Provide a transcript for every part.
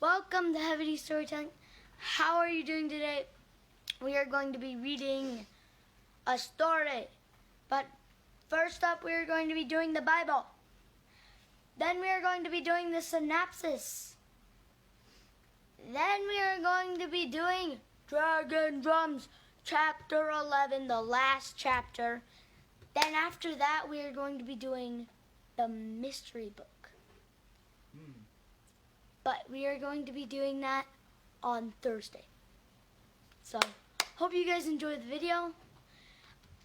Welcome to Heavy Storytelling. How are you doing today? We are going to be reading a story. But first up, we are going to be doing the Bible. Then we are going to be doing the synopsis. Then we are going to be doing Dragon Drums, chapter 11, the last chapter. Then after that, we are going to be doing the mystery book. But we are going to be doing that on Thursday. So, hope you guys enjoyed the video.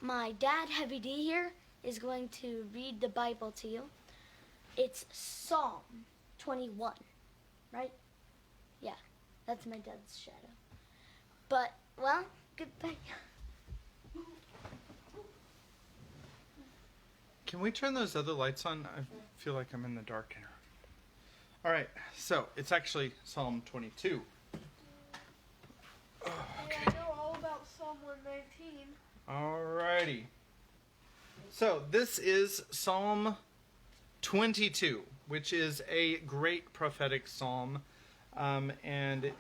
My dad, Heavy D here, is going to read the Bible to you. It's Psalm 21, right? Yeah, that's my dad's shadow. But, well, goodbye. Can we turn those other lights on? I feel like I'm in the dark here. All right, so it's actually Psalm 22. Oh, okay. I know all about Psalm 119. All righty. So this is Psalm 22, which is a great prophetic psalm. And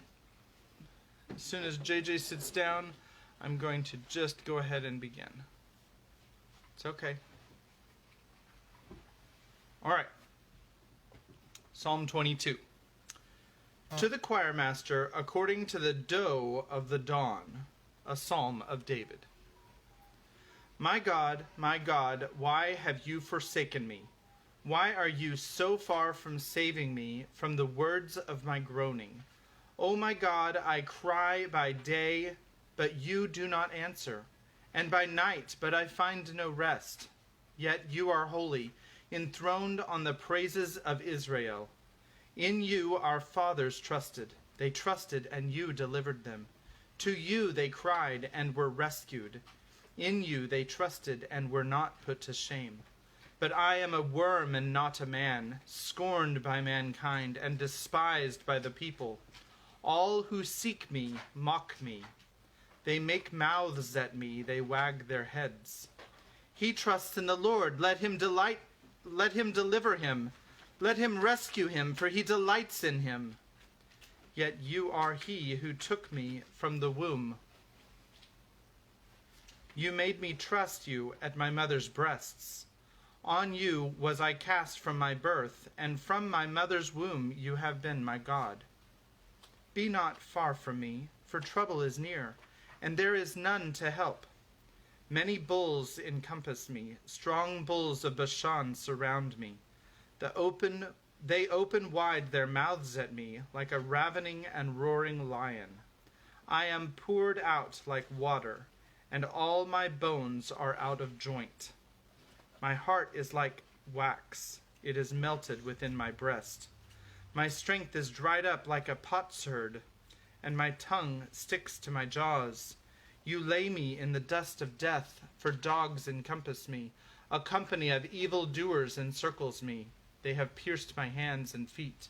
as soon as JJ sits down, I'm going to just go ahead and begin. It's okay. All right. Psalm 22. To the choir master, according to the doe of the dawn, a psalm of David. My God, why have you forsaken me? Why are you so far from saving me from the words of my groaning? O my God, I cry by day, but you do not answer, and by night, but I find no rest. Yet you are holy, enthroned on the praises of Israel. In you our fathers trusted. They trusted, and you delivered them. To you they cried and were rescued. In you they trusted and were not put to shame. But I am a worm and not a man, scorned by mankind and despised by the people. All who seek me mock me. They make mouths at me, they wag their heads. He trusts in the Lord, let him deliver him. Let him rescue him, for he delights in him. Yet you are he who took me from the womb. You made me trust you at my mother's breasts. On you was I cast from my birth, and from my mother's womb you have been my God. Be not far from me, for trouble is near, and there is none to help. Many bulls encompass me, strong bulls of Bashan surround me. They open wide their mouths at me like a ravening and roaring lion. I am poured out like water, and all my bones are out of joint. My heart is like wax, it is melted within my breast. My strength is dried up like a potsherd, and my tongue sticks to my jaws. You lay me in the dust of death, for dogs encompass me. A company of evildoers encircles me. They have pierced my hands and feet.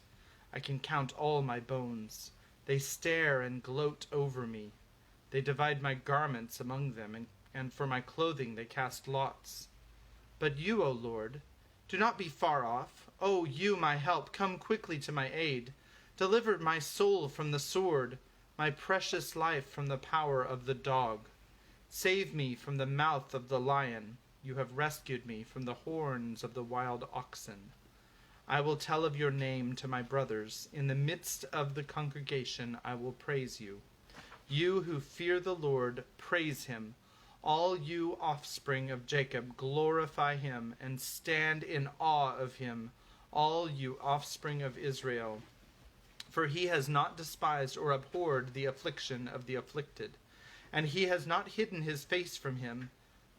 I can count all my bones. They stare and gloat over me. They divide my garments among them, and for my clothing they cast lots. But you, O Lord, do not be far off. O you, my help, come quickly to my aid. Deliver my soul from the sword, my precious life from the power of the dog. Save me from the mouth of the lion. You have rescued me from the horns of the wild oxen. I will tell of your name to my brothers. In the midst of the congregation I will praise you. You who fear the Lord, praise him. All you offspring of Jacob, glorify him and stand in awe of him, all you offspring of Israel. For he has not despised or abhorred the affliction of the afflicted, and he has not hidden his face from him,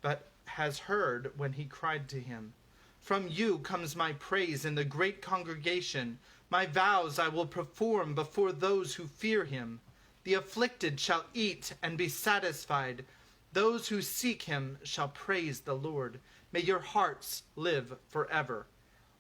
but has heard when he cried to him. From you comes my praise in the great congregation. My vows I will perform before those who fear him. The afflicted shall eat and be satisfied. Those who seek him shall praise the Lord. May your hearts live forever.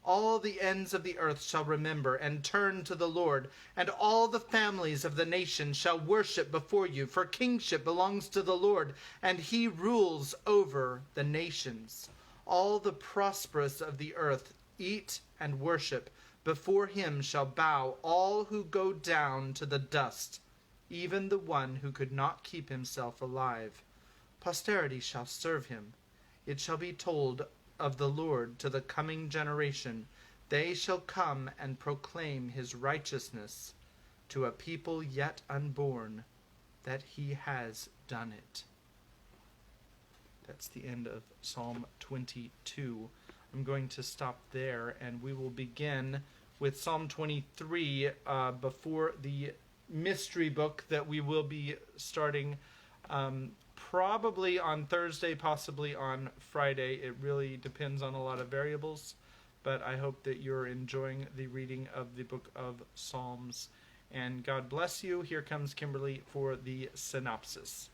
All the ends of the earth shall remember and turn to the Lord, and all the families of the nations shall worship before you, for kingship belongs to the Lord, and he rules over the nations. All the prosperous of the earth eat and worship Before him shall bow all who go down to the dust, even the one who could not keep himself alive. Posterity shall serve him. It shall be told of the Lord to the coming generation. They shall come and proclaim his righteousness to a people yet unborn, that he has done it. That's the end of Psalm 22. I'm going to stop there, and we will begin with Psalm 23 before the mystery book that we will be starting probably on Thursday, possibly on Friday. It really depends on a lot of variables, but I hope that you're enjoying the reading of the book of Psalms. And God bless you. Here comes Kimberly for the synopsis.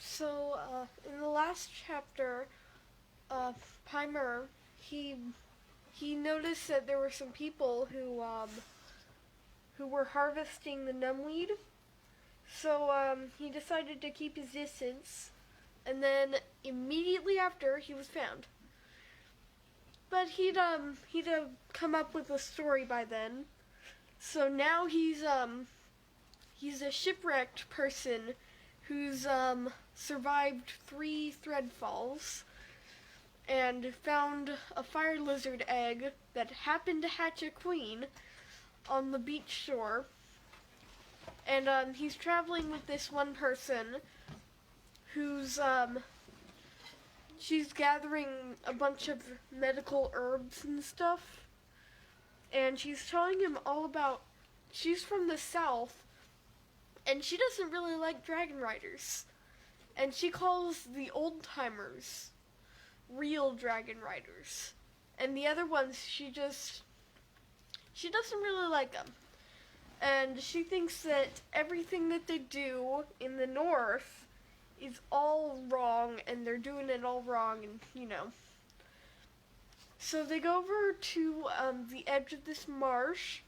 So, in the last chapter, Pimer, he noticed that there were some people who were harvesting the numbweed. So, he decided to keep his distance, and then immediately after, he was found. But he'd come up with a story by then. So now he's a shipwrecked person who's survived 3 thread falls and found a fire lizard egg that happened to hatch a queen on the beach shore. And he's traveling with this one person who's she's gathering a bunch of medical herbs and stuff, and she's telling him all about, she's from the south, and she doesn't really like dragon riders. And she calls the old-timers real dragon riders. And the other ones, she doesn't really like them. And she thinks that everything that they do in the north is all wrong, and they're doing it all wrong, and, So they go over to the edge of this marsh,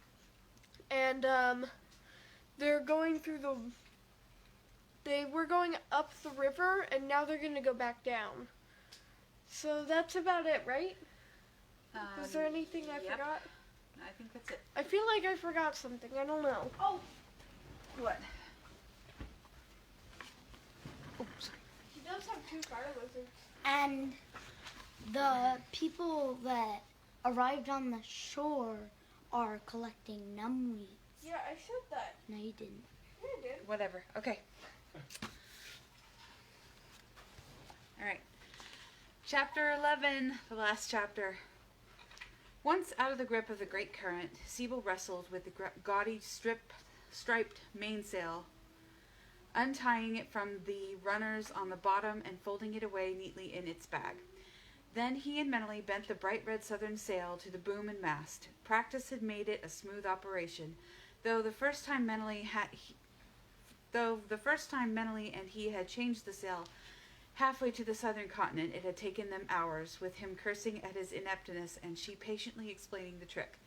and they're going through they were going up the river, and now they're going to go back down. So that's about it, right? Was there anything I forgot? I think that's it. I feel like I forgot something. I don't know. Oh! What? Oh, sorry. He does have 2 fire lizards. And the people that arrived on the shore are collecting numbweed. Yeah, I said that. No, you didn't. Yeah, I did. Whatever. Okay. All right. Chapter 11, the last chapter. Once out of the grip of the great current, Siebel wrestled with the gaudy striped mainsail, untying it from the runners on the bottom and folding it away neatly in its bag. Then he and Mentally bent the bright red southern sail to the boom and mast. Practice had made it a smooth operation, though the first time Mentally and he had changed the sail halfway to the southern continent, it had taken them hours, with him cursing at his ineptness and she patiently explaining the trick.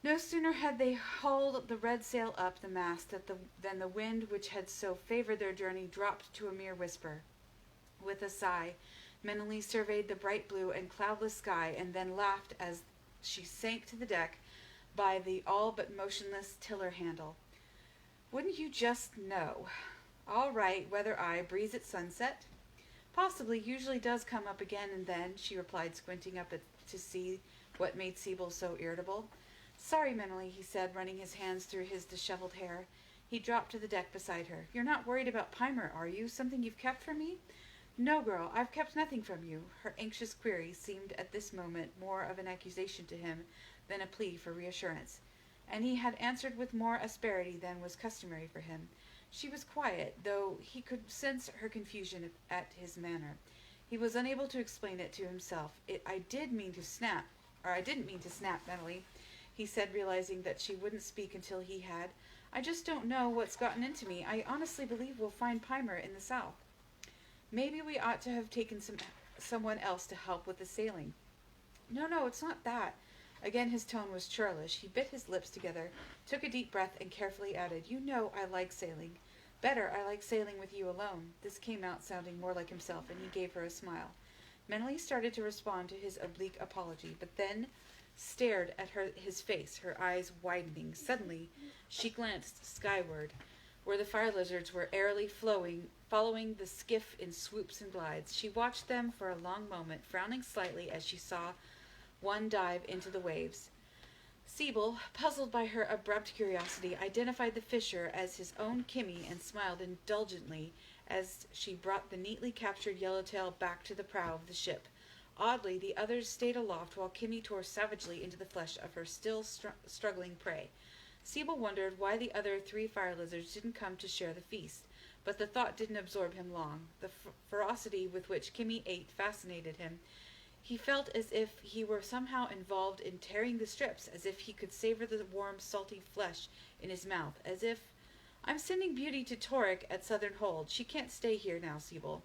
No sooner had they hauled the red sail up the mast than the wind, which had so favored their journey, dropped to a mere whisper. With a sigh, Mentally surveyed the bright blue and cloudless sky, and then laughed as she sank to the deck by the all but motionless tiller handle. Wouldn't you just know? All right, weather eye, breeze at sunset. Possibly, usually does come up again and then, she replied, squinting up to see what made Siebel so irritable. Sorry, Mentally, he said, running his hands through his disheveled hair. He dropped to the deck beside her. You're not worried about Pimer, are you? Something you've kept from me? No, girl, I've kept nothing from you. Her anxious query seemed at this moment more of an accusation to him than a plea for reassurance, and he had answered with more asperity than was customary for him. She was quiet, though he could sense her confusion at his manner. He was unable to explain it to himself. I didn't mean to snap, Mentally, he said, realizing that she wouldn't speak until he had. I just don't know what's gotten into me. I honestly believe we'll find Pimer in the south. Maybe we ought to have taken someone else to help with the sailing. No, it's not that. Again his tone was churlish. He bit his lips together, took a deep breath, and carefully added, You know I like sailing. Better, I like sailing with you alone. This came out sounding more like himself, and he gave her a smile. Mentally started to respond to his oblique apology, but then stared at his face, her eyes widening. Suddenly, she glanced skyward, where the fire lizards were airily following the skiff in swoops and glides. She watched them for a long moment, frowning slightly as she saw one dive into the waves. Siebel, puzzled by her abrupt curiosity, identified the fisher as his own Kimmy and smiled indulgently as she brought the neatly captured yellowtail back to the prow of the ship. Oddly, the others stayed aloft while Kimmy tore savagely into the flesh of her still struggling prey. Siebel wondered why the other 3 fire lizards didn't come to share the feast, but the thought didn't absorb him long. The ferocity with which Kimmy ate fascinated him. He felt as if he were somehow involved in tearing the strips, as if he could savor the warm, salty flesh in his mouth, as if, "I'm sending Beauty to Torek at Southern Hold. She can't stay here now, Siebel."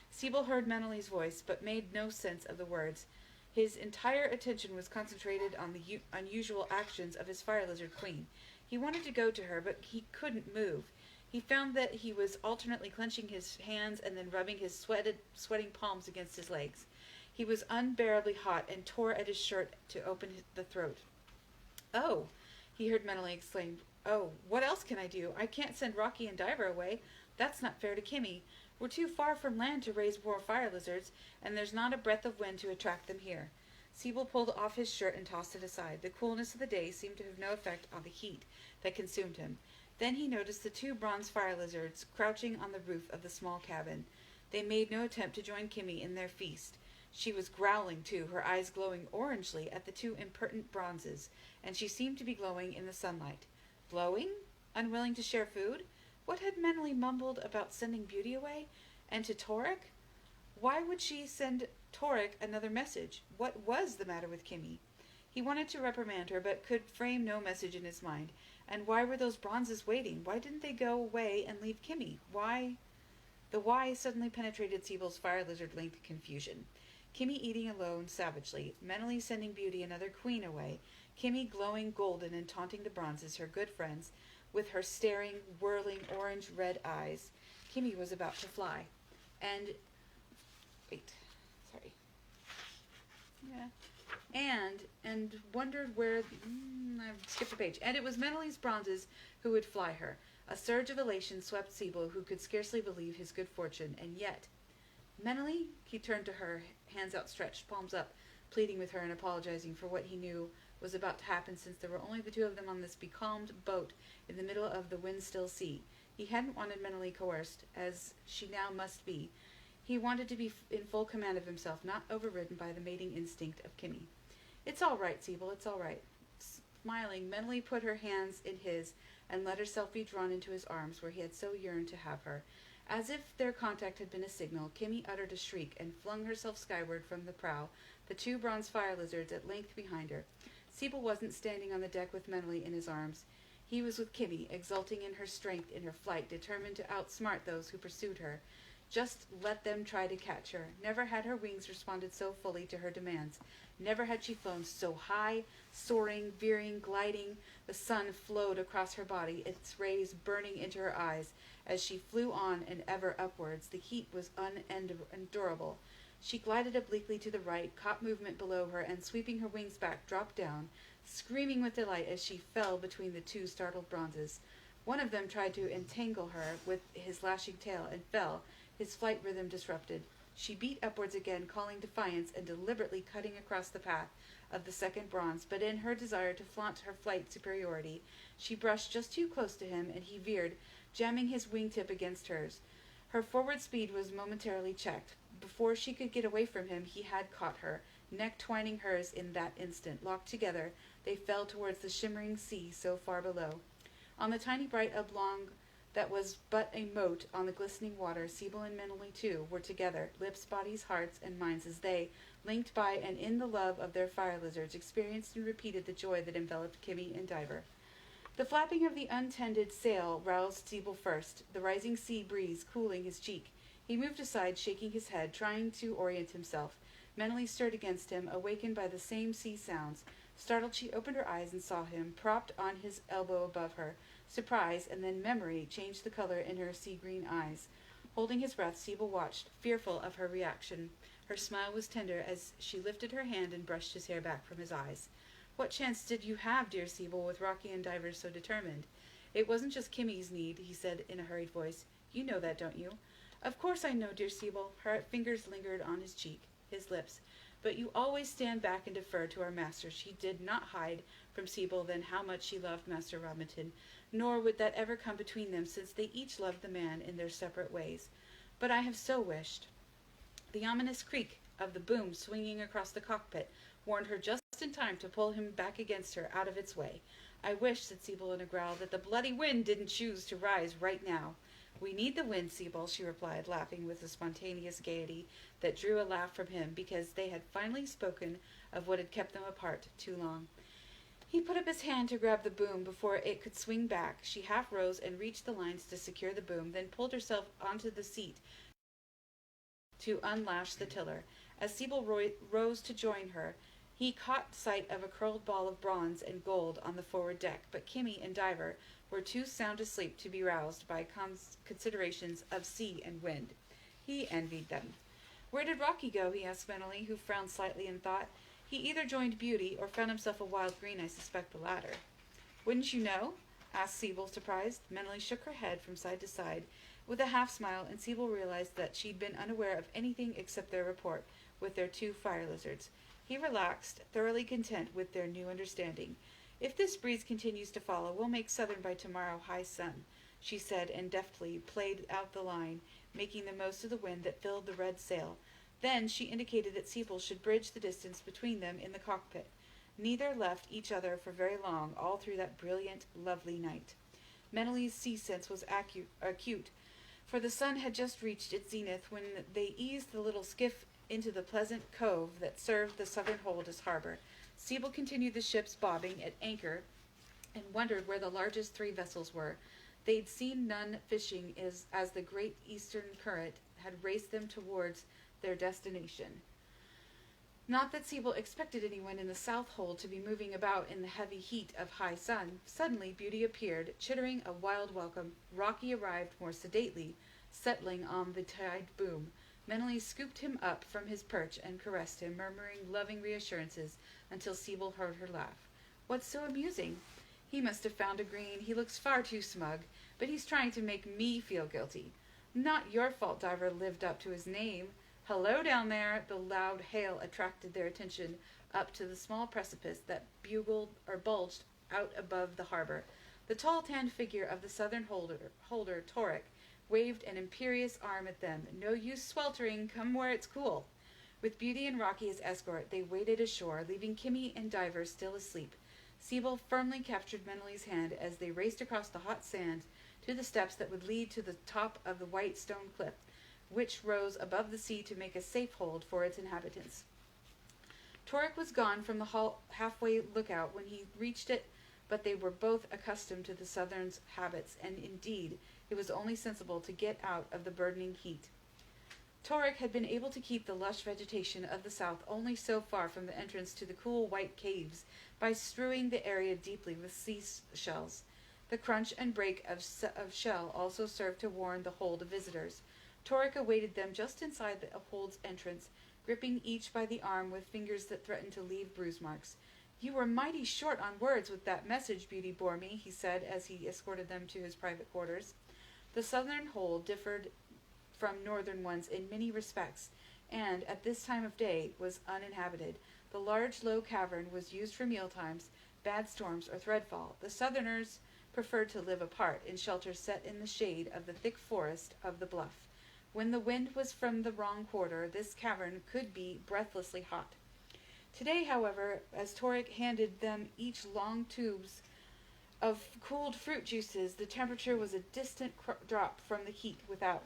Siebel heard Meneley's voice, but made no sense of the words. His entire attention was concentrated on the unusual actions of his fire lizard queen. He wanted to go to her, but he couldn't move. He found that he was alternately clenching his hands and then rubbing his sweating palms against his legs. He was unbearably hot and tore at his shirt to open the throat. "Oh," he heard Meneley exclaim. "Oh, what else can I do? I can't send Rocky and Diver away. That's not fair to Kimmy. We're too far from land to raise more fire lizards, and there's not a breath of wind to attract them here." Siebel pulled off his shirt and tossed it aside. The coolness of the day seemed to have no effect on the heat that consumed him. Then he noticed the 2 bronze fire lizards crouching on the roof of the small cabin. They made no attempt to join Kimmy in their feast. She was growling, too, her eyes glowing orangely at the 2 impertinent bronzes, and she seemed to be glowing in the sunlight. Glowing? Unwilling to share food? What had Meneley mumbled about sending Beauty away? And to Torek? Why would she send Torek another message? What was the matter with Kimmy? He wanted to reprimand her, but could frame no message in his mind. And why were those bronzes waiting? Why didn't they go away and leave Kimmy? Why? The why suddenly penetrated Siebel's fire lizard-linked confusion. Kimmy eating alone savagely, Meneley sending Beauty another queen away, Kimmy glowing golden and taunting the bronzes, her good friends, with her staring, whirling, orange-red eyes. Kimmy was about to fly. And wondered where, I've skipped a page. And it was Meneley's bronzes who would fly her. A surge of elation swept Siebel, who could scarcely believe his good fortune, and yet, "Meneley?" He turned to her, hands outstretched, palms up, pleading with her and apologizing for what he knew was about to happen, since there were only the 2 of them on this becalmed boat in the middle of the wind-still sea. He hadn't wanted Meneley coerced, as she now must be. He wanted to be in full command of himself, not overridden by the mating instinct of Kimmy. "It's all right, Siebel, it's all right." Smiling, Meneley put her hands in his and let herself be drawn into his arms, where he had so yearned to have her. As if their contact had been a signal, Kimmy uttered a shriek and flung herself skyward from the prow, the 2 bronze fire lizards at length behind her. Siebel wasn't standing on the deck with Meneley in his arms. He was with Kimmy, exulting in her strength in her flight, determined to outsmart those who pursued her. Just let them try to catch her. Never had her wings responded so fully to her demands. Never had she flown so high, soaring, veering, gliding. The sun flowed across her body, its rays burning into her eyes. As she flew on and ever upwards, the heat was unendurable. She glided obliquely to the right, caught movement below her, and sweeping her wings back, dropped down, screaming with delight as she fell between the 2 startled bronzes. One of them tried to entangle her with his lashing tail and fell, his flight rhythm disrupted. She beat upwards again, calling defiance and deliberately cutting across the path of the second bronze, but in her desire to flaunt her flight superiority, she brushed just too close to him, and he veered, jamming his wingtip against hers. Her forward speed was momentarily checked. Before she could get away from him, he had caught her, neck twining hers in that instant. Locked together, they fell towards the shimmering sea so far below. On the tiny bright oblong that was but a mote on the glistening water, Siebel and Meneley, too, were together, lips, bodies, hearts, and minds, as they, linked by and in the love of their fire lizards, experienced and repeated the joy that enveloped Kimmy and Diver. The flapping of the untended sail roused Siebel first, the rising sea breeze cooling his cheek. He moved aside, shaking his head, trying to orient himself. Meneley stirred against him, awakened by the same sea sounds. Startled, she opened her eyes and saw him, propped on his elbow above her, Surprise, and then memory changed the color in her sea-green eyes. Holding his breath, Siebel watched, fearful of her reaction. Her smile was tender as she lifted her hand and brushed his hair back from his eyes. "What chance did you have, dear Siebel, with Rocky and Divers so determined?" "It wasn't just Kimmy's need," he said in a hurried voice. "You know that, don't you?" "Of course I know, dear Siebel." Her fingers lingered on his cheek, his lips. "But you always stand back and defer to our master." She did not hide from Siebel then how much she loved Master Robinson, nor would that ever come between them, since they each loved the man in their separate ways. "But I have so wished." The ominous creak of the boom swinging across the cockpit warned her just in time to pull him back against her out of its way. "I wish," said Siebel in a growl, "that the bloody wind didn't choose to rise right now." "We need the wind, Siebel," she replied, laughing with a spontaneous gaiety that drew a laugh from him, because they had finally spoken of what had kept them apart too long. He put up his hand to grab the boom before it could swing back. She half rose and reached the lines to secure the boom, then pulled herself onto the seat to unlash the tiller. As Siebel rose to join her, he caught sight of a curled ball of bronze and gold on the forward deck, but Kimmy and Diver were too sound asleep to be roused by considerations of sea and wind. He envied them. "Where did Rocky go?" he asked mentally, who frowned slightly in thought. "He either joined Beauty or found himself a wild green. I suspect the latter." "Wouldn't you know?" asked Siebel, surprised. Mentally shook her head from side to side with a half-smile, and Siebel realized that she'd been unaware of anything except their rapport with their two fire lizards. He relaxed, thoroughly content with their new understanding. "If this breeze continues to follow, we'll make southern by tomorrow, high sun," she said, and deftly played out the line, making the most of the wind that filled the red sail. Then she indicated that Siebel should bridge the distance between them in the cockpit. Neither left each other for very long, all through that brilliant, lovely night. Mentally, sea sense was acute, for the sun had just reached its zenith when they eased the little skiff into the pleasant cove that served the southern hold as harbor. Siebel continued the ship's bobbing at anchor and wondered where the largest three vessels were. They'd seen none fishing as the great eastern current had raced them towards their destination. Not that Siebel expected anyone in the south hold to be moving about in the heavy heat of high sun. Suddenly Beauty appeared, chittering a wild welcome. Rocky arrived more sedately, settling on the tide boom. Mentally scooped him up from his perch and caressed him, murmuring loving reassurances until Siebel heard her laugh. "What's so amusing?" "He must have found a green. He looks far too smug, but he's trying to make me feel guilty." "Not your fault Diver lived up to his name." "Hello down there!" The loud hail attracted their attention up to the small precipice that bulged out above the harbor. The tall tanned figure of the southern holder, Toric, waved an imperious arm at them. "No use sweltering. Come where it's cool." With Beauty and Rocky as escort, they waded ashore, leaving Kimmy and Diver still asleep. Siebel firmly captured Mentely's hand as they raced across the hot sand to the steps that would lead to the top of the white stone cliff, which rose above the sea to make a safe hold for its inhabitants. Toric was gone from the halfway lookout when he reached it, but they were both accustomed to the southern's habits, and indeed it was only sensible to get out of the burdening heat. Toric had been able to keep the lush vegetation of the south only so far from the entrance to the cool white caves by strewing the area deeply with seashells. The crunch and break of shell also served to warn the hold of visitors. Toric awaited them just inside the hold's entrance, gripping each by the arm with fingers that threatened to leave bruise marks. "You were mighty short on words with that message Beauty bore me," he said as he escorted them to his private quarters. The southern hold differed from northern ones in many respects, and at this time of day was uninhabited. The large low cavern was used for mealtimes, bad storms, or threadfall. The southerners preferred to live apart, in shelters set in the shade of the thick forest of the bluff. When the wind was from the wrong quarter, this cavern could be breathlessly hot. Today, however, as Toric handed them each long tubes of cooled fruit juices, the temperature was a distant drop from the heat without.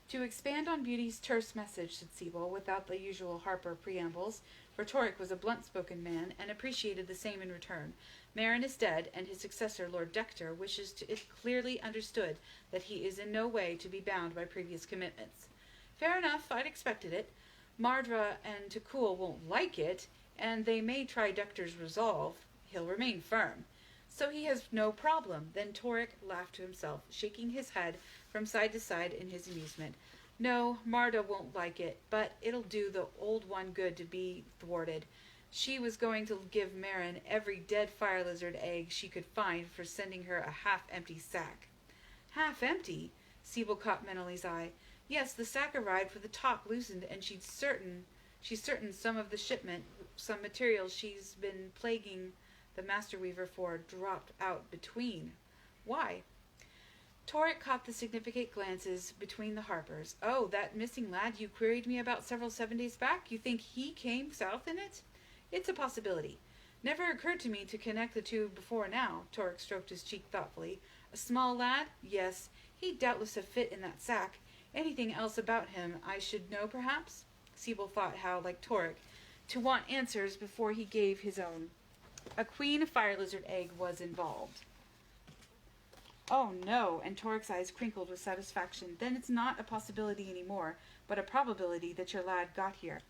"To expand on Beauty's terse message," said Siebel, without the usual Harper preambles, for Toric was a blunt-spoken man, and appreciated the same in return. "Marin is dead, and his successor, Lord Dector, wishes it clearly understood that he is in no way to be bound by previous commitments." "Fair enough, I'd expected it. Mardra and Takul won't like it, and they may try Dector's resolve. He'll remain firm." So he has no problem. Then Torek laughed to himself, shaking his head from side to side in his amusement. No, Marta won't like it, but it'll do the old one good to be thwarted. She was going to give Marin every dead fire lizard egg she could find for sending her a half-empty sack. Half-empty? Siebel caught Meneley's eye. Yes, the sack arrived with the top loosened, and she's certain some of the shipment, some materials she's been plaguing the Master Weaver for, dropped out between. Why? Torek caught the significant glances between the Harpers. Oh, that missing lad you queried me about 7 days back? You think he came south in it? It's a possibility. Never occurred to me to connect the two before now. Torek stroked his cheek thoughtfully. A small lad? Yes. He'd doubtless have fit in that sack. Anything else about him I should know, perhaps? Siebel thought how, like Torek, to want answers before he gave his own. A queen fire lizard egg was involved. Oh, no, and Torek's eyes crinkled with satisfaction. Then it's not a possibility anymore, but a probability that your lad got here.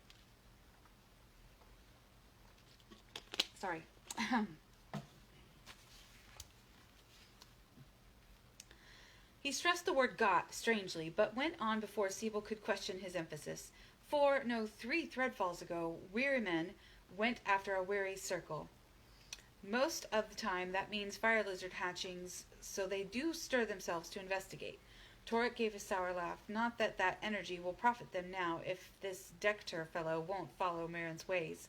Sorry. He stressed the word got, strangely, but went on before Siebel could question his emphasis. 3 threadfalls ago, weary men went after a weary circle. Most of the time that means fire lizard hatchings, so they do stir themselves to investigate. Torek gave a sour laugh. Not that that energy will profit them now if this Dector fellow won't follow Marin's ways.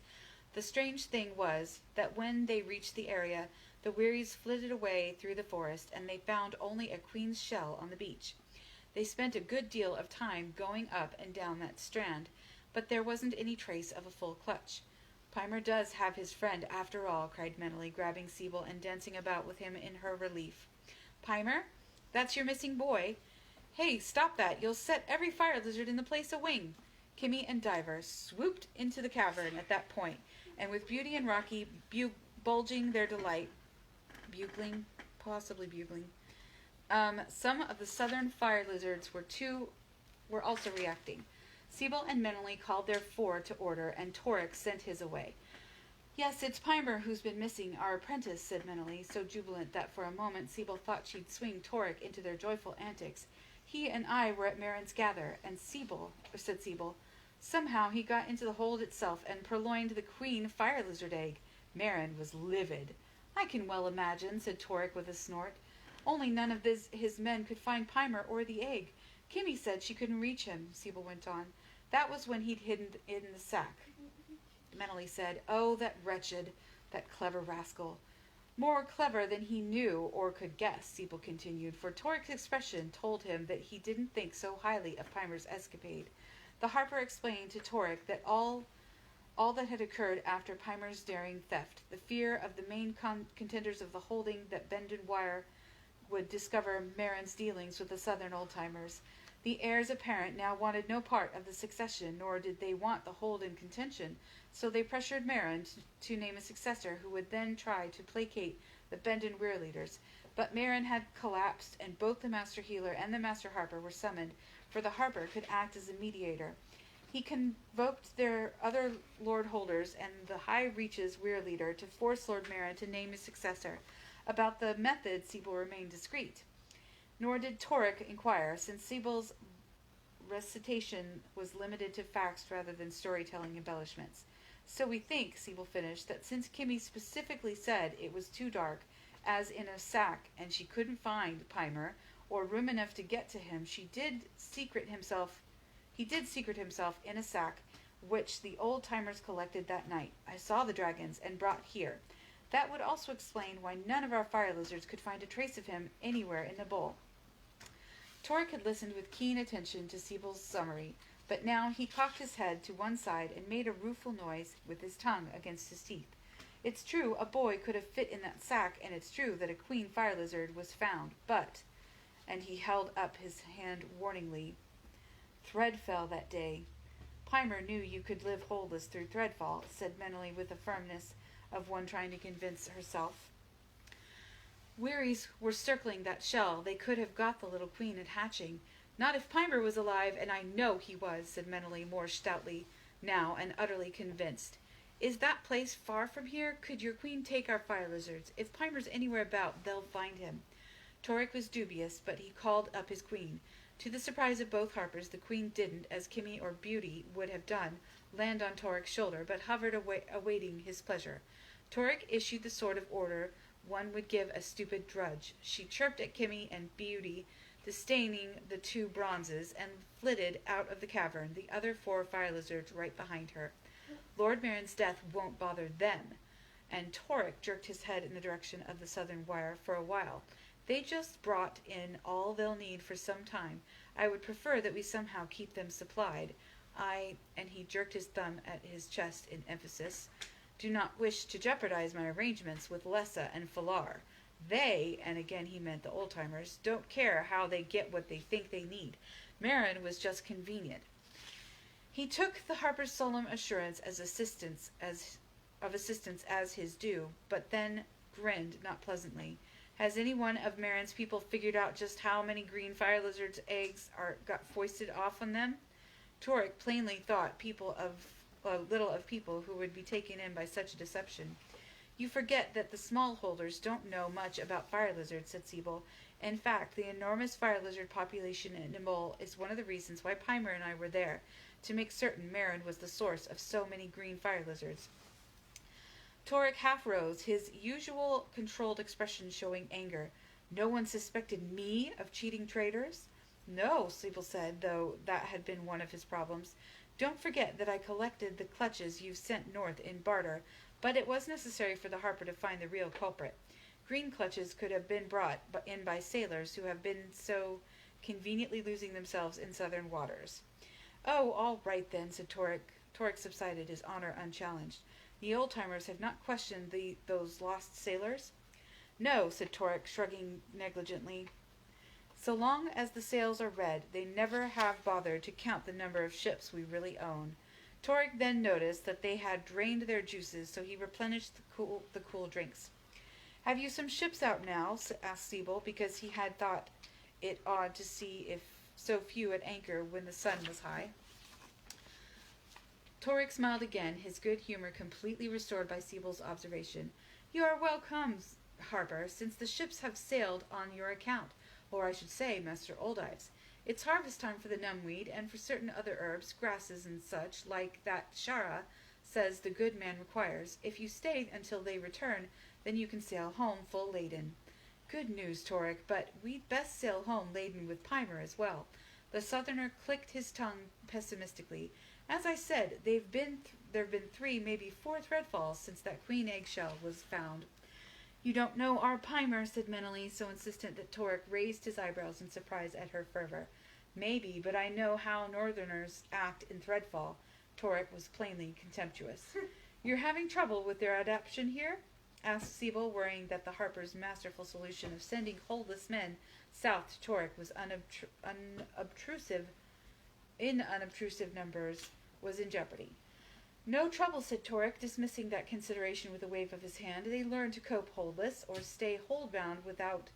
The strange thing was that when they reached the area, the wearies flitted away through the forest, and they found only a queen's shell on the beach. They spent a good deal of time going up and down that strand, but there wasn't any trace of a full clutch. Pimer does have his friend after all, cried Meneley, grabbing Siebel and dancing about with him in her relief. Pimer? That's your missing boy. Hey, stop that. You'll set every fire lizard in the place a wing. Kimmy and Diver swooped into the cavern at that point, and with Beauty and Rocky bulging their delight, possibly bugling, some of the southern fire lizards were also reacting. Siebel and Meneley called their 4 to order, and Torek sent his away. Yes, it's Pimer who's been missing, our apprentice, said Meneley, so jubilant that for a moment Siebel thought she'd swing Torek into their joyful antics. He and I were at Marin's gather, and said Siebel, somehow he got into the hold itself and purloined the queen fire lizard egg. Marin was livid. I can well imagine, said Torek with a snort. Only none of his men could find Pimer or the egg. Kimmy said she couldn't reach him, Siebel went on. That was when he'd hidden in the sack. Meneley said, oh, that clever rascal. More clever than he knew or could guess, Siebel continued, for Torek's expression told him that he didn't think so highly of Pimer's escapade. The Harper explained to Torek that all that had occurred after Pimer's daring theft, the fear of the main contenders of the holding that Bendon Wire would discover Marin's dealings with the southern old-timers. The heirs apparent now wanted no part of the succession, nor did they want the hold in contention, so they pressured Marin to name a successor who would then try to placate the Bendon Weir leaders. But Marin had collapsed, and both the Master Healer and the Master Harper were summoned, for the Harper could act as a mediator. He convoked their other Lord Holders and the High Reaches Weir leader to force Lord Marin to name his successor. About the method, Siebel remained discreet. Nor did Torek inquire, since Siebel's recitation was limited to facts rather than storytelling embellishments. So we think, Siebel finished, that since Kimmy specifically said it was too dark, as in a sack, and she couldn't find Pimer, or room enough to get to him, he did secret himself in a sack, which the old-timers collected that night. I saw the dragons, and brought here. That would also explain why none of our fire lizards could find a trace of him anywhere in the bowl. Torek had listened with keen attention to Siebel's summary, but now he cocked his head to one side and made a rueful noise with his tongue against his teeth. It's true a boy could have fit in that sack, and it's true that a queen fire lizard was found, but, and he held up his hand warningly, thread fell that day. Pimer knew you could live holdless through Threadfall, said Meneley with the firmness of one trying to convince herself. Wearies were circling that shell. They could have got the little queen at hatching. Not if Pimer was alive, and I know he was, said Meneley more stoutly now and utterly convinced. Is that place far from here? Could your queen take our fire lizards? If Pimer's anywhere about, they'll find him. Torek was dubious, but he called up his queen. To the surprise of both harpers, the queen didn't, as Kimmy or Beauty would have done, land on Torek's shoulder, but hovered awaiting his pleasure. Torek issued the sort of order one would give a stupid drudge. She chirped at Kimmy and Beauty, disdaining the two bronzes, and flitted out of the cavern, the other 4 fire lizards right behind her. Lord Merrin's death won't bother them. And Torek jerked his head in the direction of the southern wire for a while. They just brought in all they'll need for some time. I would prefer that we somehow keep them supplied. And he jerked his thumb at his chest in emphasis, do not wish to jeopardize my arrangements with Lessa and Falar. They, and again he meant the old-timers, don't care how they get what they think they need. Merrin was just convenient. He took the harper's solemn assurance as assistance as his due, but then grinned not pleasantly. Has any one of Merrin's people figured out just how many green fire lizards' eggs got foisted off on them? Torek plainly thought little of people who would be taken in by such a deception. You forget that the smallholders don't know much about fire lizards, said Siebel. In fact, the enormous fire lizard population in Nimble is one of the reasons why Pimer and I were there, to make certain Merrin was the source of so many green fire lizards. Torek half rose, his usual controlled expression showing anger. No one suspected me of cheating traders? No, Siebel said, though that had been one of his problems. Don't forget that I collected the clutches you've sent north in barter, but it was necessary for the harper to find the real culprit. Green clutches could have been brought in by sailors who have been so conveniently losing themselves in southern waters. Oh, all right then, said Torek. Torek subsided, his honor unchallenged. The old-timers have not questioned those lost sailors? No, said Torek, shrugging negligently. So long as the sails are red, they never have bothered to count the number of ships we really own. Torek then noticed that they had drained their juices, so he replenished the cool drinks. Have you some ships out now? Asked Siebel, because he had thought it odd to see if so few at anchor when the sun was high. Torek smiled again, his good humor completely restored by Siebel's observation. You are welcome, Harper, since the ships have sailed on your account, or I should say, Master Oldives. It's harvest time for the numweed, and for certain other herbs, grasses and such, like that Shara says the good man requires. If you stay until they return, then you can sail home full laden. Good news, Torek, but we'd best sail home laden with Pimer as well. The southerner clicked his tongue pessimistically. As I said, there've been 3, maybe 4 threadfalls since that queen eggshell was found. You don't know our Pimer, said Meneley, so insistent that Torek raised his eyebrows in surprise at her fervor. Maybe, but I know how northerners act in threadfall. Torek was plainly contemptuous. You're having trouble with their adaptation here? Asked Siebel, worrying that the harper's masterful solution of sending holdless men south to Torek was unobtrusive numbers was in jeopardy. No trouble, said Torek, dismissing that consideration with a wave of his hand. They learn to cope holdless, or stay holdbound without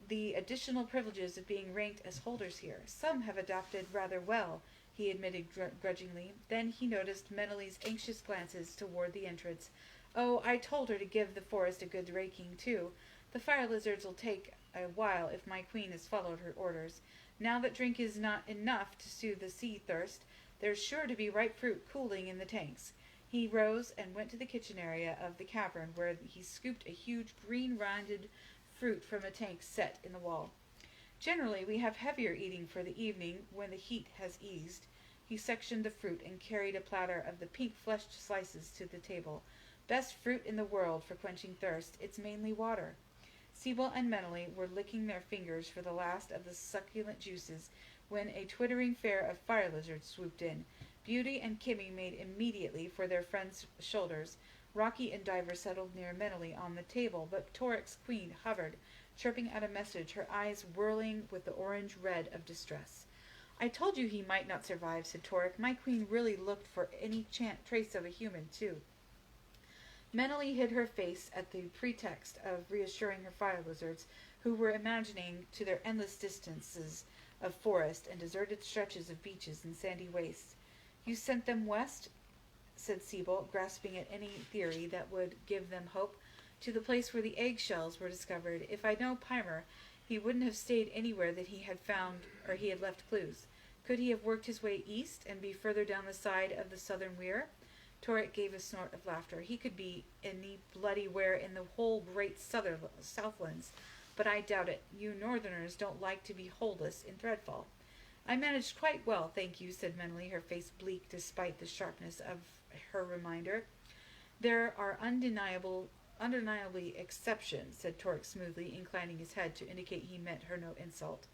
the additional privileges of being ranked as holders here. Some have adapted rather well, he admitted grudgingly. Then he noticed Meneley's anxious glances toward the entrance. Oh, I told her to give the forest a good raking, too. The fire lizards will take a while if my queen has followed her orders. Now that drink is not enough to soothe the sea thirst, there's sure to be ripe fruit cooling in the tanks. He rose and went to the kitchen area of the cavern, where he scooped a huge green-rounded fruit from a tank set in the wall. Generally, we have heavier eating for the evening when the heat has eased. He sectioned the fruit and carried a platter of the pink-fleshed slices to the table. Best fruit in the world for quenching thirst. It's mainly water. Siebel and Meneley were licking their fingers for the last of the succulent juices when a twittering fair of fire lizards swooped in. Beauty and Kimmy made immediately for their friends' shoulders. Rocky and Diver settled near Meneley on the table, but Torek's queen hovered, chirping out a message, her eyes whirling with the orange red of distress. I told you he might not survive, said Torek. My queen really looked for any trace of a human, too. Meneley hid her face at the pretext of reassuring her fire lizards, who were imagining to their endless distances of forest and deserted stretches of beaches and sandy wastes. You sent them west? said Siebel, grasping at any theory that would give them hope, to the place where the eggshells were discovered. If I know Pimer, he wouldn't have stayed anywhere that he had found or he had left clues. Could he have worked his way east and be further down the side of the southern weir? Torek gave a snort of laughter. He could be any bloody where in the whole great Southlands, but I doubt it. You northerners don't like to be holeless in Threadfall. I managed quite well, thank you, said Menely, her face bleak despite the sharpness of her reminder. There are undeniably exceptions, said Torek smoothly, inclining his head to indicate he meant her no insult.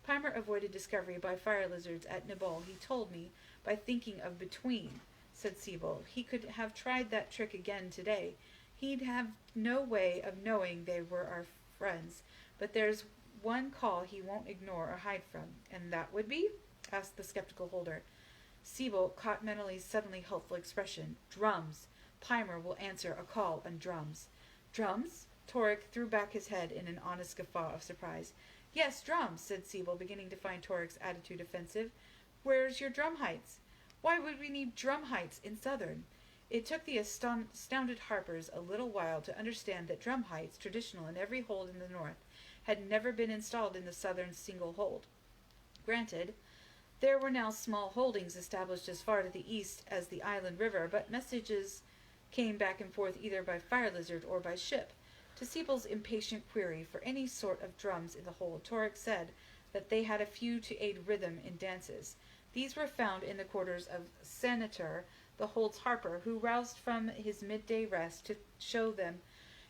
Pimer avoided discovery by fire lizards at Nibal, he told me, by thinking of between, said Siebel. He could have tried that trick again today. He'd have no way of knowing they were our friends, but there's one call he won't ignore or hide from. And that would be? Asked the skeptical Holder. Siebel caught Menely's suddenly hopeful expression. Drums. Pimer will answer a call on drums. Drums? Torek threw back his head in an honest guffaw of surprise. Yes, drums, said Siebel, beginning to find Torek's attitude offensive. Where's your drum heights? Why would we need drum heights in Southern? It took the astounded harpers a little while to understand that drum heights, traditional in every hold in the north, had never been installed in the Southern single hold. Granted, there were now small holdings established as far to the east as the Island River, but messages came back and forth either by fire lizard or by ship. To Siebel's impatient query for any sort of drums in the hold, Torek said that they had a few to aid rhythm in dances. These were found in the quarters of Senator, the hold's harper, who roused from his midday rest to show them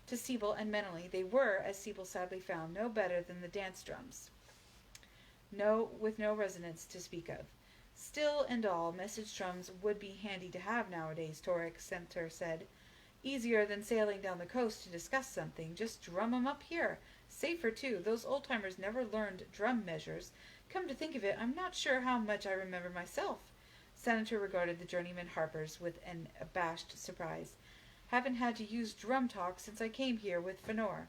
to Siebel and Menely. They were, as Siebel sadly found, no better than the dance drums, with no resonance to speak of. Still and all, message drums would be handy to have nowadays, Torek Senator said. Easier than sailing down the coast to discuss something. Just drum 'em up here. Safer, too. Those old-timers never learned drum measures. Come to think of it, I'm not sure how much I remember myself. Senator regarded the journeyman harpers with an abashed surprise. Haven't had to use drum talk since I came here with Fëanor.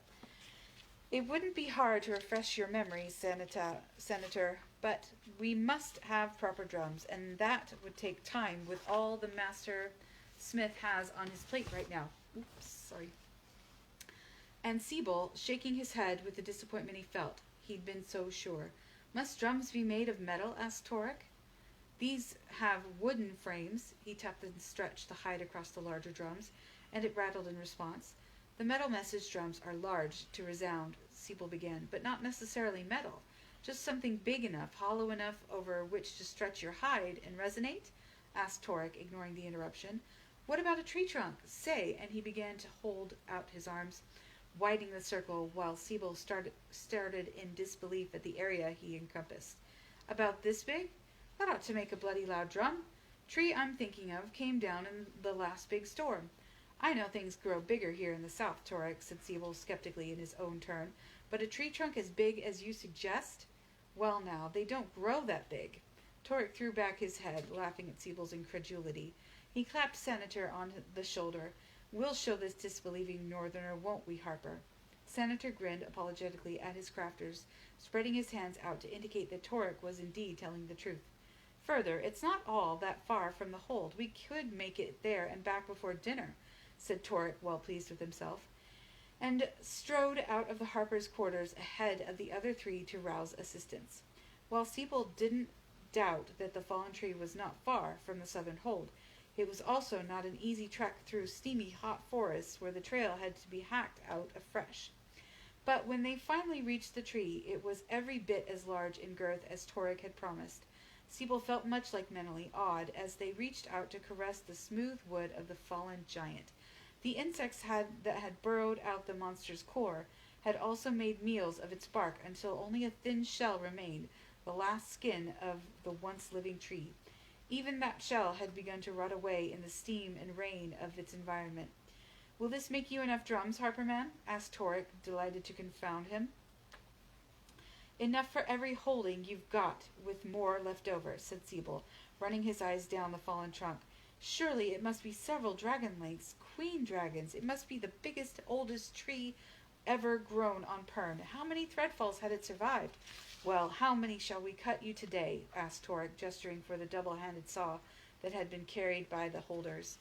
It wouldn't be hard to refresh your memory, Senator, but we must have proper drums, and that would take time with all the Master Smith has on his plate right now. Oops, sorry. And Siebel, shaking his head with the disappointment he felt. He'd been so sure. Must drums be made of metal? Asked Torek. These have wooden frames. He tapped and stretched the hide across the larger drums, and it rattled in response. The metal message drums are large to resound, Siebel began, but not necessarily metal. Just something big enough, hollow enough over which to stretch your hide and resonate? Asked Torek, ignoring the interruption. What about a tree trunk? Say, and he began to hold out his arms, widening the circle, while Siebel stared in disbelief at the area he encompassed. About this big? That ought to make a bloody loud drum. Tree I'm thinking of came down in the last big storm. I know things grow bigger here in the south, Torek, said Siebel skeptically in his own turn, but a tree trunk as big as you suggest? Well now, they don't grow that big. Torek threw back his head, laughing at Siebel's incredulity. He clapped Senator on the shoulder. We'll show this disbelieving northerner, won't we, Harper? Senator grinned apologetically at his crafters, spreading his hands out to indicate that Torek was indeed telling the truth. Further, it's not all that far from the hold. We could make it there and back before dinner, said Torek, well pleased with himself, and strode out of the Harper's quarters ahead of the other three to rouse assistance. While Siebel didn't doubt that the fallen tree was not far from the southern hold, it was also not an easy trek through steamy hot forests where the trail had to be hacked out afresh. But when they finally reached the tree, it was every bit as large in girth as Torek had promised. Siebel felt much like Menely, awed, as they reached out to caress the smooth wood of the fallen giant. The insects that had burrowed out the monster's core had also made meals of its bark until only a thin shell remained, the last skin of the once living tree. Even that shell had begun to rot away in the steam and rain of its environment. Will this make you enough drums, Harperman? Asked Torek, delighted to confound him. Enough for every holding you've got, with more left over, said Siebel, running his eyes down the fallen trunk. Surely it must be several dragon lengths, queen dragons. It must be the biggest, oldest tree ever grown on Pern. How many threadfalls had it survived? Well, how many shall we cut you today? Asked Torek, gesturing for the double-handed saw that had been carried by the holders.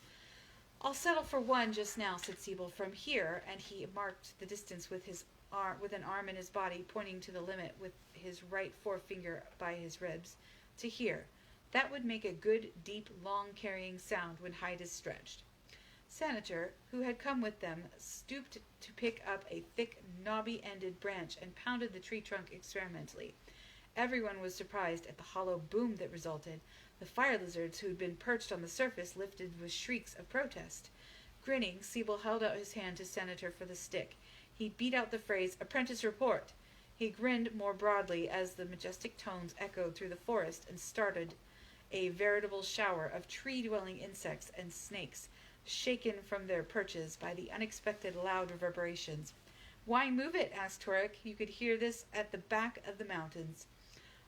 "I'll settle for one just now," said Siebel, "from here," and he marked the distance with an arm in his body, pointing to the limit with his right forefinger by his ribs, "to here. That would make a good, deep, long-carrying sound when hide is stretched." Senator, who had come with them, stooped to pick up a thick, knobby-ended branch and pounded the tree trunk experimentally. Everyone was surprised at the hollow boom that resulted. The fire lizards who had been perched on the surface lifted with shrieks of protest. Grinning, Siebel held out his hand to Senator for the stick. He beat out the phrase, "Apprentice report." He grinned more broadly as the majestic tones echoed through the forest and started a veritable shower of tree-dwelling insects and snakes, shaken from their perches by the unexpected loud reverberations. "Why move it?" asked Torek. "You could hear this at the back of the mountains."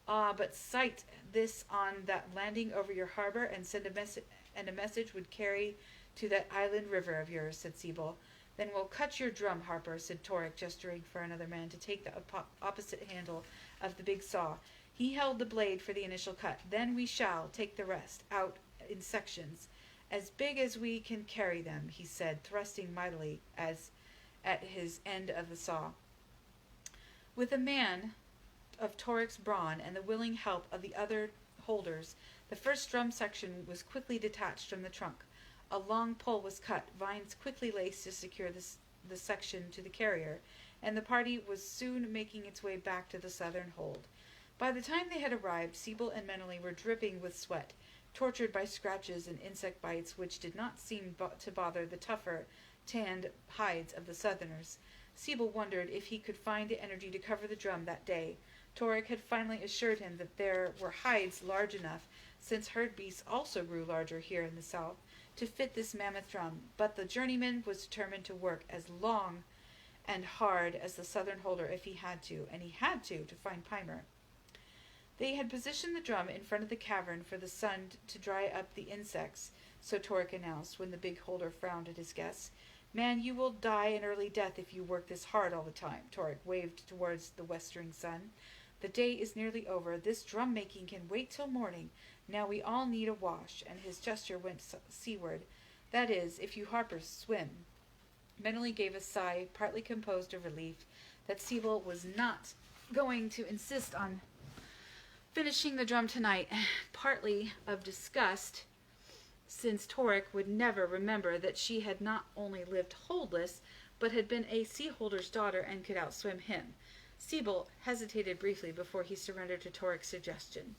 "Ah, but sight this on that landing over your harbor and a message would carry to that island river of yours," said Siebel. "Then we'll cut your drum, Harper," said Torek, gesturing for another man to take the opposite handle of the big saw. He held the blade for the initial cut. "Then we shall take the rest out in sections, as big as we can carry them," he said, thrusting mightily at his end of the saw. With a man of Torek's brawn and the willing help of the other holders, the first drum section was quickly detached from the trunk. A long pole was cut, vines quickly laced to secure the section to the carrier, and the party was soon making its way back to the southern hold. By the time they had arrived, Siebel and Menely were dripping with sweat, tortured by scratches and insect bites which did not seem to bother the tougher, tanned hides of the southerners. Siebel wondered if he could find the energy to cover the drum that day. Torek had finally assured him that there were hides large enough, since herd beasts also grew larger here in the south, to fit this mammoth drum, but the journeyman was determined to work as long and hard as the southern holder if he had to, and he had to find Pimer. They had positioned the drum in front of the cavern for the sun to dry up the insects, so Torek announced, when the big holder frowned at his guests. "Man, you will die an early death if you work this hard all the time." Torek waved towards the westering sun. "The day is nearly over. This drum-making can wait till morning. Now we all need a wash," and his gesture went seaward. "That is, if you Harpers swim." Menely gave a sigh, partly composed of relief that Siebel was not going to insist on finishing the drum tonight, partly of disgust, since Torek would never remember that she had not only lived holdless, but had been a sea-holder's daughter and could outswim him. Siebel hesitated briefly before he surrendered to Torek's suggestion.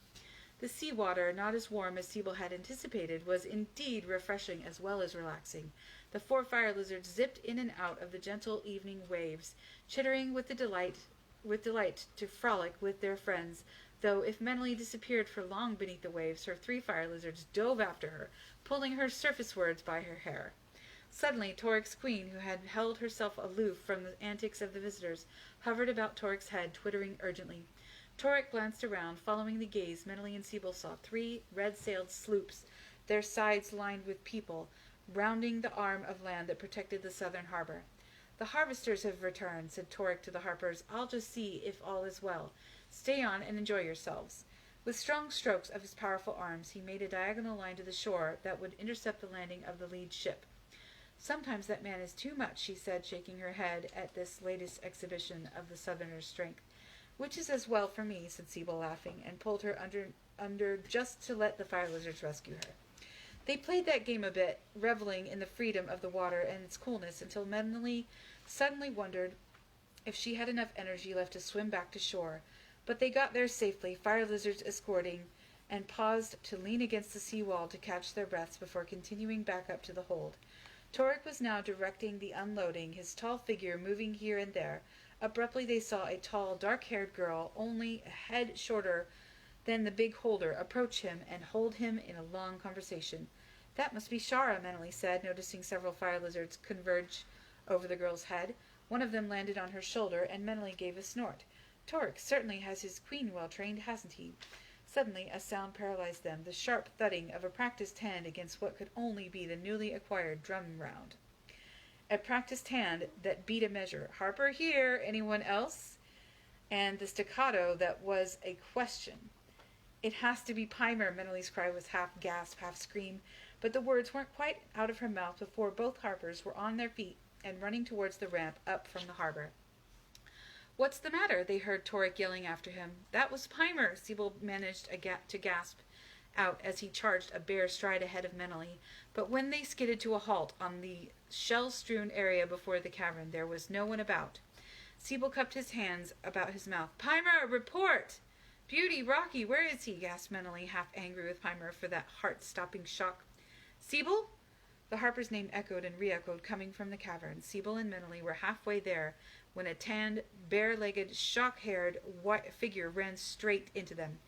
The sea-water, not as warm as Siebel had anticipated, was indeed refreshing as well as relaxing. The 4 fire lizards zipped in and out of the gentle evening waves, chittering with delight to frolic with their friends, though if Menely disappeared for long beneath the waves, her 3 fire lizards dove after her, pulling her surfacewards by her hair. Suddenly, Torek's queen, who had held herself aloof from the antics of the visitors, hovered about Torek's head, twittering urgently. Torek glanced around, following the gaze. Menely and Siebel saw 3 red-sailed sloops, their sides lined with people, rounding the arm of land that protected the southern harbor. "The harvesters have returned," said Torek to the harpers. "I'll just see if all is well. Stay on and enjoy yourselves." With strong strokes of his powerful arms, he made a diagonal line to the shore that would intercept the landing of the lead ship. "Sometimes that man is too much," she said, shaking her head at this latest exhibition of the southerner's strength. "Which is as well for me," said Siebel, laughing, and pulled her under just to let the fire lizards rescue her. They played that game a bit, reveling in the freedom of the water and its coolness, until Menely suddenly wondered if she had enough energy left to swim back to shore. But they got there safely, fire lizards escorting, and paused to lean against the sea wall to catch their breaths before continuing back up to the hold. Torek was now directing the unloading, his tall figure moving here and there. Abruptly they saw a tall, dark-haired girl, only a head shorter than the big holder, approach him and hold him in a long conversation. "That must be Shara," Menely said, noticing several fire lizards converge over the girl's head. One of them landed on her shoulder, and Menely gave a snort. "Torek certainly has his queen well trained, hasn't he?" Suddenly a sound paralyzed them, the sharp thudding of a practiced hand against what could only be the newly acquired drum round. A practiced hand that beat a measure. "Harper here, anyone else?" And the staccato that was a question. It has to be Pimer, Meneley's cry was half gasp, half scream, but the words weren't quite out of her mouth before both Harpers were on their feet and running towards the ramp up from the harbor. "What's the matter?" they heard Torek yelling after him. "That was Pimer," Siebel managed to gasp out as he charged a bare stride ahead of Meneley, but when they skidded to a halt on the shell-strewn area before the cavern, there was no one about. Siebel cupped his hands about his mouth. "Pimer, report!" "Beauty, Rocky, where is he?" gasped Meneley, half angry with Pimer for that heart-stopping shock. "Siebel?" The Harper's name echoed and re-echoed coming from the cavern. Siebel and Meneley were halfway there when a tanned, bare-legged, shock-haired white figure ran straight into them.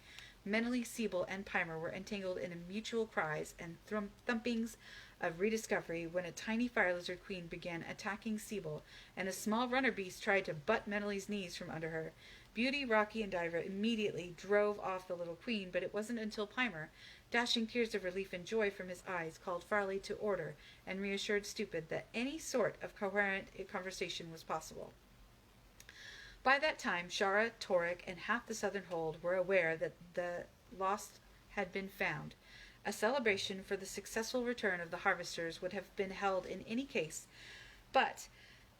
Meneley, Siebel, and Pimer were entangled in mutual cries and thumpings of rediscovery when a tiny fire lizard queen began attacking Siebel, and a small runner beast tried to butt Meneley's knees from under her. Beauty, Rocky, and Diva immediately drove off the little queen, but it wasn't until Pimer, dashing tears of relief and joy from his eyes, called Farley to order and reassured Stupid that any sort of coherent conversation was possible. By that time, Shara, Torek, and half the southern hold were aware that the lost had been found. A celebration for the successful return of the harvesters would have been held in any case, but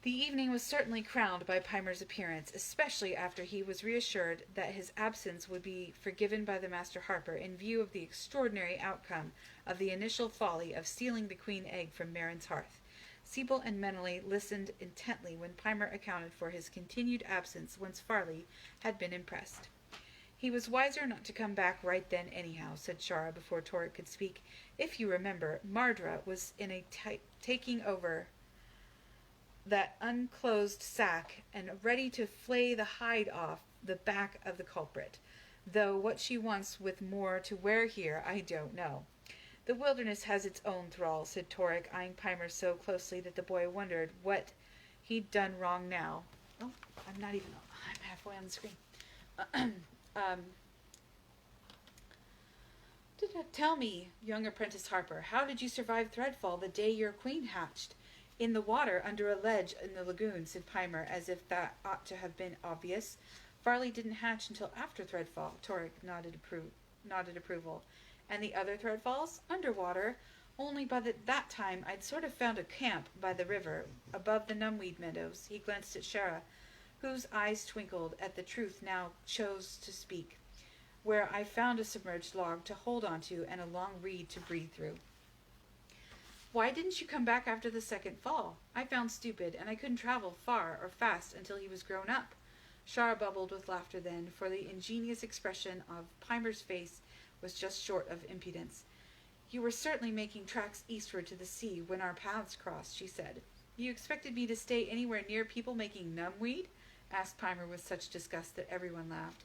the evening was certainly crowned by Pimer's appearance, especially after he was reassured that his absence would be forgiven by the Master Harper in view of the extraordinary outcome of the initial folly of stealing the queen egg from Marin's hearth. Siebel and Meneley listened intently when Pimer accounted for his continued absence once Farley had been impressed. "He was wiser not to come back right then anyhow," said Shara before Torek could speak. "If you remember, Mardra was in a taking over that unclosed sack and ready to flay the hide off the back of the culprit, though what she wants with more to wear here I don't know." "The wilderness has its own thralls," said Torek, eyeing Pimer so closely that the boy wondered what he'd done wrong now. Oh, I'm halfway on the screen. "Tell me, young apprentice Harper, how did you survive Threadfall the day your queen hatched?" "In the water under a ledge in the lagoon," said Pimer, as if that ought to have been obvious. "Farley didn't hatch until after Threadfall." Torek nodded approval. "And the other Threadfalls?" "Underwater. Only by that time I'd sort of found a camp by the river, above the numbweed meadows." He glanced at Shara, whose eyes twinkled at the truth now chose to speak, "where I found a submerged log to hold onto and a long reed to breathe through." "Why didn't you come back after the second fall?" "I found Stupid, and I couldn't travel far or fast until he was grown up." Shara bubbled with laughter then, for the ingenious expression of Pimer's face was just short of impudence. "You were certainly making tracks eastward to the sea when our paths crossed," she said. "You expected me to stay anywhere near people making numbweed?" asked Pimer with such disgust that everyone laughed.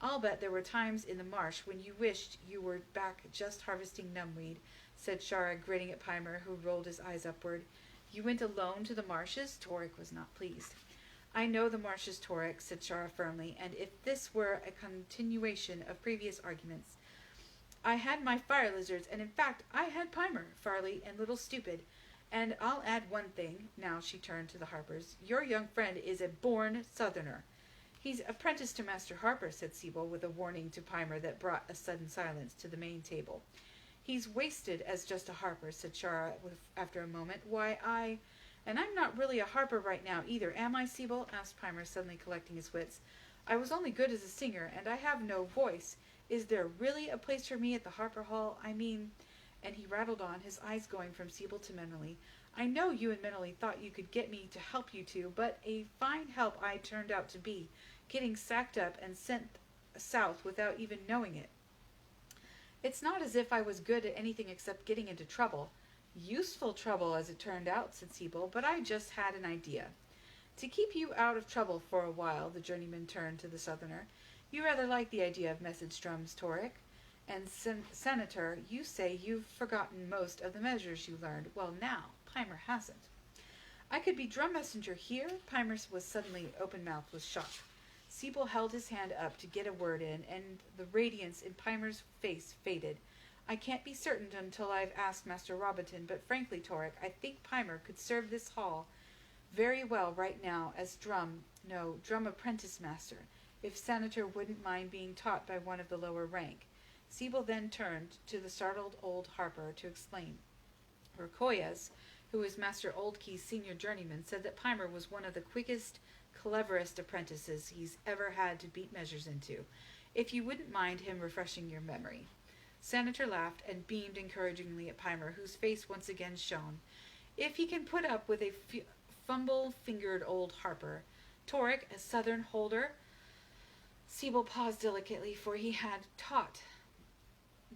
"I'll bet there were times in the marsh when you wished you were back just harvesting numbweed," said Shara, grinning at Pimer, who rolled his eyes upward. "You went alone to the marshes?" Torek was not pleased. "I know the marshes, Torek," said Shara firmly, "and if this were a continuation of previous arguments, I had my fire lizards, and in fact I had Pimer, Farley, and little Stupid. And I'll add one thing," now she turned to the Harpers. "Your young friend is a born Southerner." "He's apprenticed to Master Harper," said Siebel, with a warning to Pimer that brought a sudden silence to the main table. "He's wasted as just a Harper," said Shara after a moment. "Why, and I'm not really a Harper right now either, am I, Siebel?" asked Pimer, suddenly collecting his wits. "I was only good as a singer, and I have no voice. Is there really a place for me at the Harper Hall? I mean," and he rattled on, his eyes going from Siebel to Meneley, "I know you and Meneley thought you could get me to help you two, but a fine help I turned out to be, getting sacked up and sent south without even knowing it. It's not as if I was good at anything except getting into trouble." "Useful trouble, as it turned out," said Siebel, "but I just had an idea." "To keep you out of trouble for a while," the journeyman turned to the Southerner. "You rather like the idea of message drums, Torek. And Senator, you say you've forgotten most of the measures you learned. Well, now, Pimer hasn't." "I could be drum messenger here?" Pimer was suddenly open-mouthed with shock. Siebel held his hand up to get a word in, and the radiance in Pimer's face faded. "I can't be certain until I've asked Master Robiton, but frankly, Torek, I think Pimer could serve this hall very well right now as drum apprentice master, if Senator wouldn't mind being taught by one of the lower rank." Siebel then turned to the startled old harper to explain. Rokoyas, who was Master Oldkey's senior journeyman, said that Pimer was one of the quickest, cleverest apprentices he's ever had to beat measures into. If you wouldn't mind him refreshing your memory. Senator laughed and beamed encouragingly at Pimer, whose face once again shone. If he can put up with a fumble-fingered old harper, Toric, a southern holder. Siebel paused delicately, for he had caught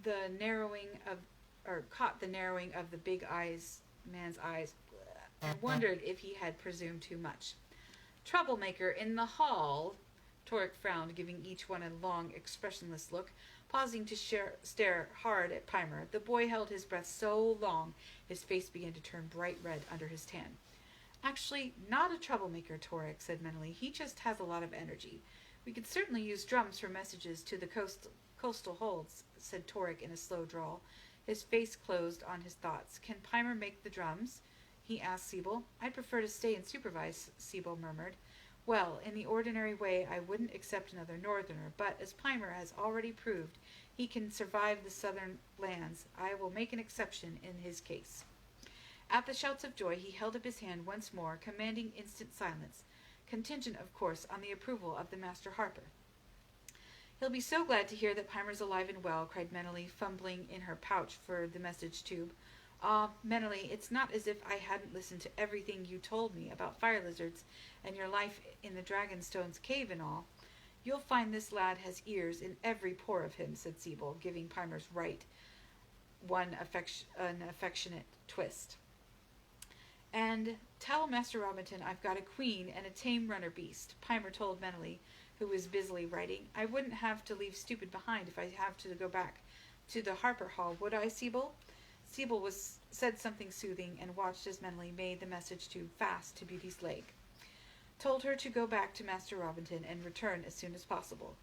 the narrowing of the big man's eyes, and wondered if he had presumed too much. Troublemaker in the hall, Toric frowned, giving each one a long, expressionless look, pausing to stare hard at Pimer. The boy held his breath so long, his face began to turn bright red under his tan. Actually, not a troublemaker, Toric said mentally. He just has a lot of energy. We could certainly use drums for messages to the coastal holds, said Toric in a slow drawl. His face closed on his thoughts. Can Pimer make the drums? He asked Siebel. I'd prefer to stay and supervise, Siebel murmured. Well, in the ordinary way, I wouldn't accept another northerner, but as Pimer has already proved he can survive the southern lands, I will make an exception in his case. At the shouts of joy, he held up his hand once more, commanding instant silence, contingent, of course, on the approval of the Master Harper. He'll be so glad to hear that Pimer's alive and well, cried Meneley, fumbling in her pouch for the message tube. Ah, Meneley, it's not as if I hadn't listened to everything you told me about fire lizards and your life in the Dragonstone's cave and all. You'll find this lad has ears in every pore of him, said Siebel, giving Pimer's right an affectionate twist. And tell Master Robinson I've got a queen and a tame runner beast, Pimer told Meneley, who was busily writing. I wouldn't have to leave Stupid behind if I have to go back to the Harper Hall, would I, Siebel? Siebel said something soothing and watched as Meneley made the message tube fast to Beauty's leg. Told her to go back to Master Robinson and return as soon as possible.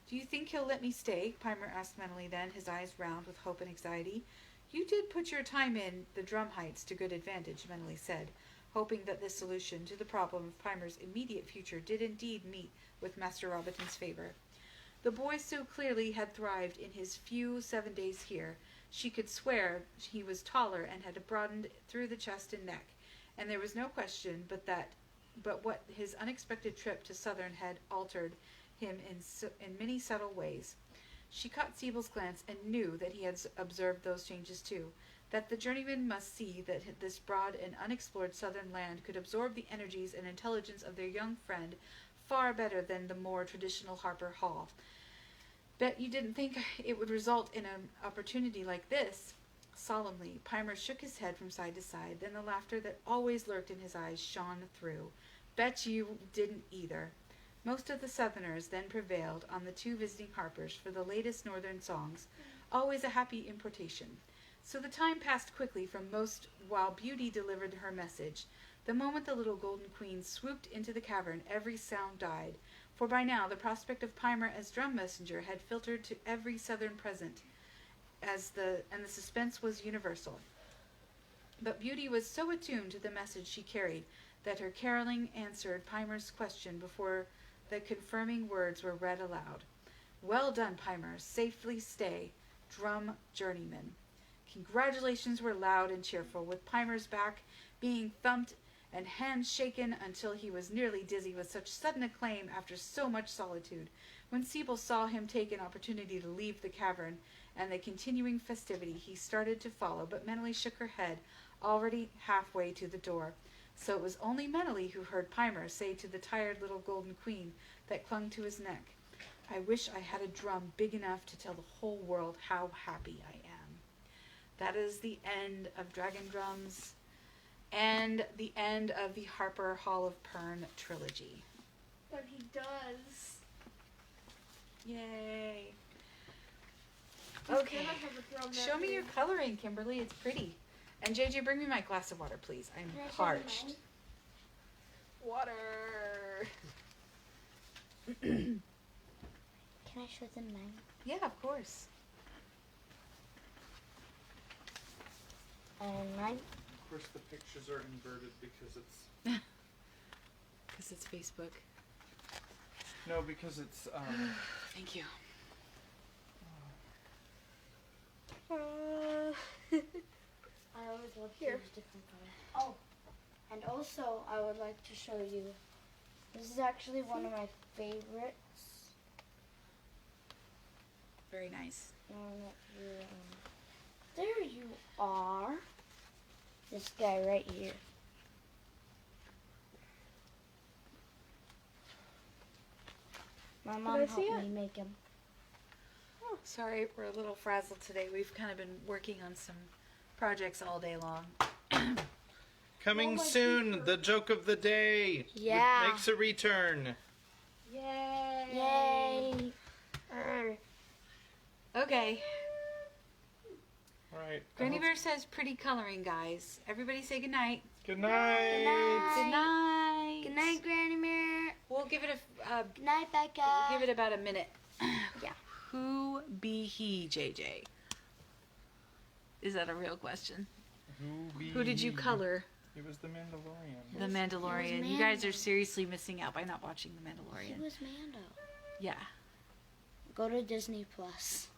Do you think he'll let me stay? Pimer asked Meneley then, his eyes round with hope and anxiety. You did put your time in the drum heights to good advantage, Meneley said, hoping that this solution to the problem of Pimer's immediate future did indeed meet with Master Robinson's favor. The boy so clearly had thrived in his few 7 days here, she could swear he was taller and had broadened through the chest and neck, and there was no question but what his unexpected trip to Southern had altered him in many subtle ways. She caught Siebel's glance and knew that he had observed those changes too, that the journeyman must see that this broad and unexplored southern land could absorb the energies and intelligence of their young friend far better than the more traditional Harper Hall. Bet you didn't think it would result in an opportunity like this. Solemnly, Pimer shook his head from side to side, then the laughter that always lurked in his eyes shone through. Bet you didn't either. Most of the Southerners then prevailed on the two visiting Harpers for the latest Northern songs, always a happy importation. So the time passed quickly while Beauty delivered her message. The moment the little Golden Queen swooped into the cavern, every sound died, for by now the prospect of Pimer as drum messenger had filtered to every Southern present, and the suspense was universal. But Beauty was so attuned to the message she carried that her caroling answered Pimer's question before the confirming words were read aloud. Well done, Pimer. Safely stay, drum journeyman. Congratulations were loud and cheerful, with Pimer's back being thumped and hands shaken until he was nearly dizzy with such sudden acclaim after so much solitude. When Siebel saw him take an opportunity to leave the cavern and the continuing festivity, he started to follow, but Meneley shook her head, already halfway to the door. So it was only Meneley who heard Pimer say to the tired little Golden Queen that clung to his neck, I wish I had a drum big enough to tell the whole world how happy I am. That is the end of Dragon Drums and the end of the Harper Hall of Pern trilogy. But he does. Yay. He's Okay. gonna have a drum Show me your coloring, Kimberly. It's pretty. And JJ, bring me my glass of water, please. I'm Can I show you parched. mine? water. Can I show them mine? Yeah, of course. And mine? Of course, the pictures are inverted because it's... Because it's Facebook. No, because it's... Thank you. let's Here. use different colors. Oh, and also I would like to show you. This is actually one of my favorites. Very nice. There you are. This guy right here. My mom I see helped it? me make him. Oh, sorry, we're a little frazzled today. We've kind of been working on some projects all day long. Coming Oh, my soon, teacher. the joke of the day Yeah. makes a return. Yay! Yay! Okay. All right. Granny Bear says pretty coloring, guys. Everybody say goodnight. Good night. Good night. Good night. Good night, Granny Mirror. We'll give it Good night, Becca. give it about a minute. Yeah. Who be he, JJ? Is that a real question? Who did you color? It was the Mandalorian. The Mandalorian. You guys are seriously missing out by not watching The He Mandalorian. was Mando. Yeah. Go to Disney Plus.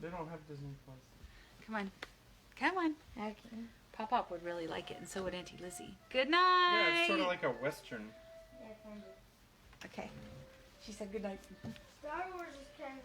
They don't have Disney Plus. Come on. Come on. Okay. Pop-Pop would really like it, and so would Auntie Lizzie. Good night. Yeah, it's sort of like a Western. Okay. She said good night. Star Wars is kind of